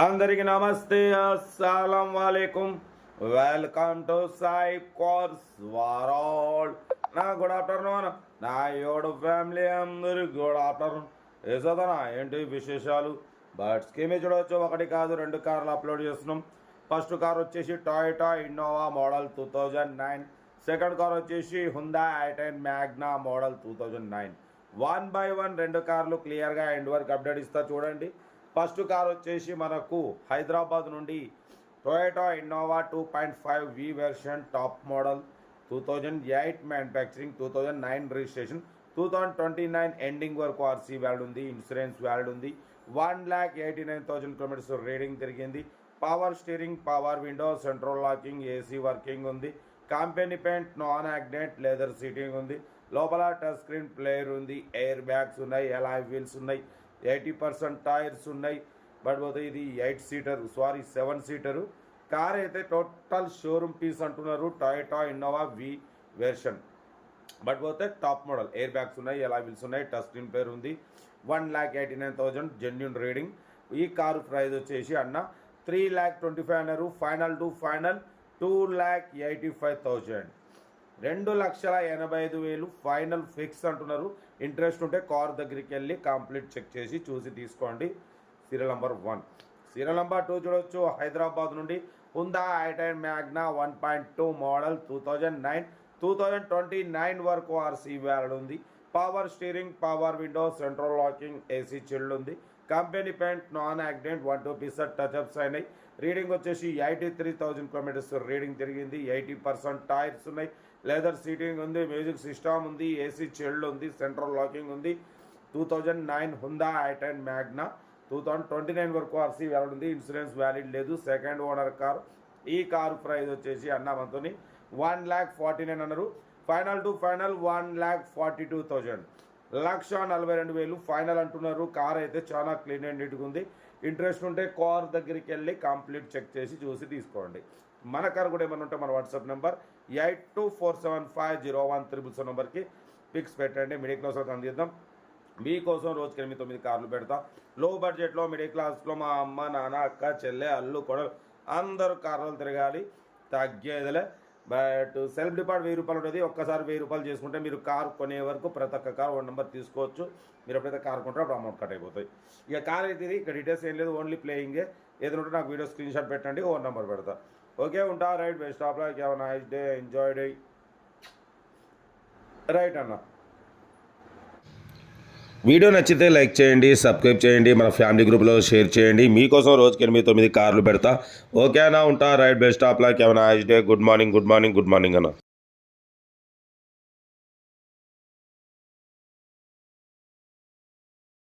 అందరికి నమస్తే, అస్సలం వాలేకుమ్. Welcome to Sai cars world. నా గుడ్ ఆఫ్టర్నూన్. నా యోడు ఫ్యామిలీ అందరికి గుడ్ ఆఫ్టర్నూన్. వేసదనా ఏంటి విశేషాలు? బట్ స్కీమ్ చూడవచ్చు. ఒకటి కాదు రెండు కార్లు అప్లోడ్ చేస్తున్నాం. ఫస్ట్ కార్ వచ్చేసి Toyota Innova model 2009. Second car వచ్చేసి హుండా i10 మ్యాగ్నా మోడల్ 2009. 1/1 రెండు కార్లు క్లియర్గా ఎండ్ వరకు అప్డేట్ ఇస్తా చూడండి. ఫస్ట్ కార్ వచ్చేసి మనకు హైదరాబాద్ నుండి Toyota Innova 2.5 V version top model 2008 manufacturing, 2009 registration, 2029 ఎండింగ్ వరకు ఆర్సీ వ్యాల్డ్ ఉంది, ఇన్సూరెన్స్ వ్యాల్డ్ ఉంది. 1,89,000 కిలోమీటర్స్ రీడింగ్ తిరిగింది. Power steering, power window, central locking, AC working ఉంది. Company paint, non accident leather seating ఉంది. లోపల టచ్ స్క్రీన్ ప్లేయర్ ఉంది. Air bags ఉన్నాయి, అలాయ్ వీల్స్ ఉన్నాయి, 80% టైర్స్ ఉన్నాయి. బట్ పోతే ఇది 7 సీటరు కార్ అయితే టోటల్ షోరూమ్ పీస్ అంటున్నారు. Toyota Innova we version but పోతే టాప్ మోడల్. ఎయిర్ బ్యాగ్స్ ఉన్నాయి, అలాయ్ వీల్స్ ఉన్నాయి, టచ్ స్క్రీన్ ప్లేయర్ ఉంది. 1,89,000 జెన్యూన్ రీడింగ్. ఈ కారు ప్రైస్ వచ్చేసి అన్న 3,25,000 అన్నారు. Final to final 2,85,000. 2,85,000 final fix అంటున్నారు. ఇంట్రెస్ట్ ఉంటే కార్ దగ్గరికి వెళ్ళి కంప్లీట్ చెక్ చేసి చూసి తీసుకోండి. Serial number 1. సీరియల్ నెంబర్ 2 చూడవచ్చు. హైదరాబాద్ నుండి హుండా i10 మ్యాగ్నా 1.2 మోడల్ 2009, 2029 వరకు ఆర్సీ వ్యాలిడ్ ఉంది. Power steering, power window, central locking, AC chilled ఉంది. Company paint, non accident, 1-2 touch ups అయినాయి. రీడింగ్ వచ్చేసి 83,000 కిలోమీటర్స్ రీడింగ్ తిరిగింది. 80% టైర్స్ ఉన్నాయి, లెదర్ సీటింగ్ ఉంది, మ్యూజిక్ సిస్టమ్ ఉంది, ఏసీ చిల్డ్ ఉంది, సెంట్రల్ లాకింగ్ ఉంది. 2009 హుండా i10 మ్యాగ్నా 2029 వరకు ఆర్సీ వ్యాలిడ్ ఉంది. ఇన్సూరెన్స్ వ్యాలిడ్ లేదు. Second owner car. ఈ కారు ప్రైస్ వచ్చేసి అన్న మనతోని 1,49,000 అన్నారు. Final to final 1,42,000. 1,42,000 ఫైనల్ అంటున్నారు. కార్ అయితే చాలా క్లీన్ అండ్ నీట్గా ఉంది. ఇంట్రెస్ట్ ఉంటే కార్ దగ్గరికి వెళ్ళి కంప్లీట్ చెక్ చేసి చూసి తీసుకోండి. మన కార్ కూడా ఏమైనా ఉంటే మన వాట్సాప్ నెంబర్ 8247501377 నెంబర్కి పిక్స్ పెట్టండి. మిడిల్ క్లాస్ అయితే అందిద్దాం. మీకోసం రోజుకి 8-9 కార్లు పెడతా. లో బడ్జెట్లో మిడిల్ క్లాస్లో మా అమ్మ, నాన్న, అక్క, చెల్లె, అల్లు, కొడలు అందరూ కార్లు తిరగాలి. తగ్గేదిలే. బట్ సెల్ఫ్ డిపార్ట్ 1,000 రూపాయలు ఉంటుంది. ఒక్కసారి 1,000 రూపాయలు చేసుకుంటే మీరు కారు కొనే వరకు ప్రతి ఒక్క కారు 1 నెంబర్ తీసుకోవచ్చు. మీరు ఎప్పుడైతే కారు కొంటారో అప్పుడు అమౌంట్ కట్ అయిపోతాయి. ఇక కార్ అయితే ఇది. ఇక్కడ డీటెయిల్స్ ఏం లేదు, ఓన్లీ ప్లేయింగే. ఏదైనా ఉంటే నాకు వీడియో స్క్రీన్ షాట్ పెట్టండి, 1 నెంబర్ పెడతా. ఓకే, ఉంటా. Right, best of luck, have a nice day, enjoy day. Right అన్న. వీడియో నచ్చితే లైక్ చేయండి, సబ్స్క్రైబ్ చేయండి, మన ఫ్యామిలీ గ్రూప్లో షేర్ చేయండి. మీకోసం రోజుకి 8-9 కార్లు పెడతా. ఓకే అన్న, ఉంటా. Right, best of luck, have a nice day. Good morning అన్న.